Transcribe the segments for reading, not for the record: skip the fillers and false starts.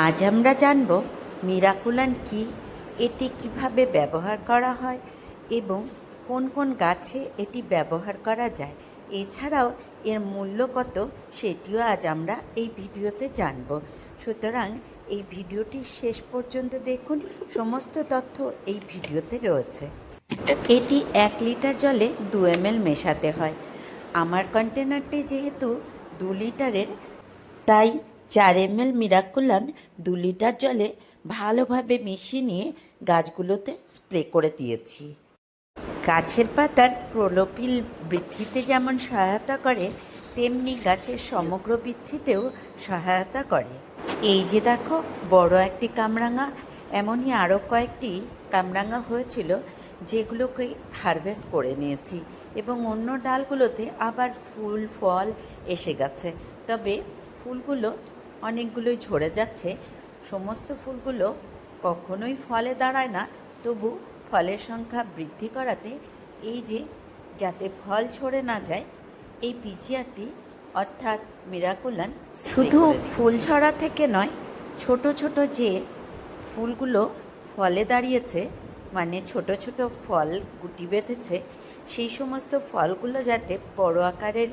আজ আমরা জানব মিরাকুলান কি, এটি কিভাবে ব্যবহার করা হয় এবং কোন কোন গাছে এটি ব্যবহার করা যায়, এছাড়াও এর মূল্য কত সেটিও আজ আমরা এই ভিডিওতে জানব। সুতরাং এই ভিডিওটি শেষ পর্যন্ত দেখুন, সমস্ত তথ্য এই ভিডিওতে রয়েছে। এটি 1 লিটার জলে 2 ml মেশাতে হয়। আমার কন্টেনারটি যেহেতু 2 লিটারের, তাই 4 ml মিরাকুলান 2 লিটার জলে ভালোভাবে মিশিয়ে নিয়ে গাছগুলোতে স্প্রে করে দিয়েছি। গাছের পাতার ক্লোরোফিল বৃদ্ধিতে যেমন সহায়তা করে, তেমনি গাছের সমগ্র বৃদ্ধিতেও সহায়তা করে। এই যে দেখো, বড় একটি কামরাঙা, এমনই আরও কয়েকটি কামরাঙা হয়েছিল, যেগুলোকে হারভেস্ট করে নিয়েছি এবং অন্য ডালগুলোতে আবার ফুল ফল এসে গেছে। তবে ফুলগুলো অনেকগুলোই ঝরে যাচ্ছে। সমস্ত ফুলগুলো কখনোই ফলে দাঁড়ায় না, তবু ফলের সংখ্যা বৃদ্ধি করাতে এই যে, যাতে ফল ঝরে না যায়, এই পিজিআরটি অর্থাৎ মিরাকুলান শুধু ফুল ঝরা থেকে নয়, ছোট ছোট যে ফুলগুলো ফলে দাঁড়িয়েছে, মানে ছোট ছোট ফল গুটি বেঁধেছে, সেই সমস্ত ফলগুলো যাতে বড় আকারের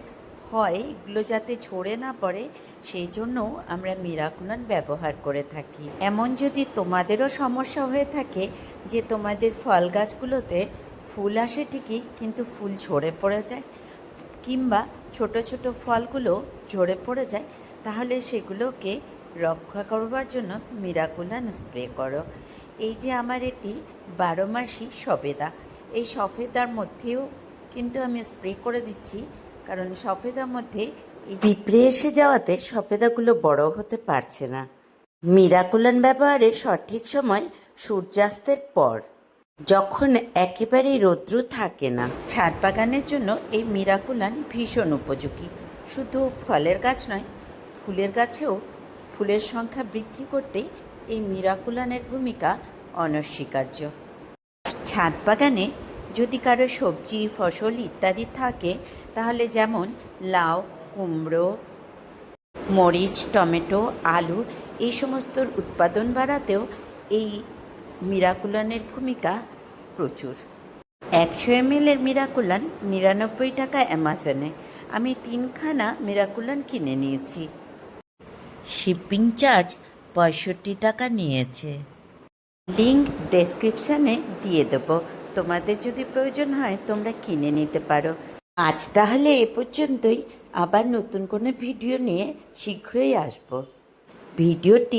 হয়, এগুলো যাতে ঝরে না পড়ে, সেই জন্যও আমরা মিরাকুলান ব্যবহার করে থাকি। এমন যদি তোমাদেরও সমস্যা হয়ে থাকে যে তোমাদের ফল গাছগুলোতে ফুল আসে ঠিকই, কিন্তু ফুল ঝরে পড়ে যায়, কিংবা ছোট ছোট ফলগুলো ঝরে পড়ে যায়, তাহলে সেগুলোকে রক্ষা করবার জন্য মিরাকুলান স্প্রে করো। এই যে আমার এটি 12 মাসি সফেদা, এই সফেদার মধ্যেও কিন্তু আমি স্প্রে করে দিচ্ছি, কারণ সফেদার মধ্যে পিঁপড়ে এসে যাওয়াতে সফেদাগুলো বড় হতে পারছে না। মিরাকুলান ব্যবহারের সঠিক সময় সূর্যাস্তের পর, যখন একেবারেই রৌদ্র থাকে না। ছাদ বাগানের জন্য এই মিরাকুলান ভীষণ উপযোগী। শুধু ফলের গাছ নয়, ফুলের গাছেও ফুলের সংখ্যা বৃদ্ধি করতে এই মিরাকুলানের ভূমিকা অনস্বীকার্য। ছাদ বাগানে যদি কারো সবজি ফসল ইত্যাদি থাকে, তাহলে যেমন লাউ, কুমড়ো, মরিচ, টমেটো, আলু, এই সমস্ত উৎপাদন বাড়াতেও এই মিরাকুলানের ভূমিকা প্রচুর। 100 ml এর মিরাকুলান 99 টাকা অ্যামাজনে। আমি 3খানা মিরাকুলান কিনে নিয়েছি। শিপিং চার্জ 65 টাকা নিয়েছে। লিঙ্ক ডেসক্রিপশানে দিয়ে দেবো, তোমাদের যদি প্রয়োজন হয় তোমরা কিনে নিতে পারো। আজ তাহলে এ পর্যন্তই, আবার নতুন কোনো ভিডিও নিয়ে শীঘ্রই আসবো। ভিডিওটি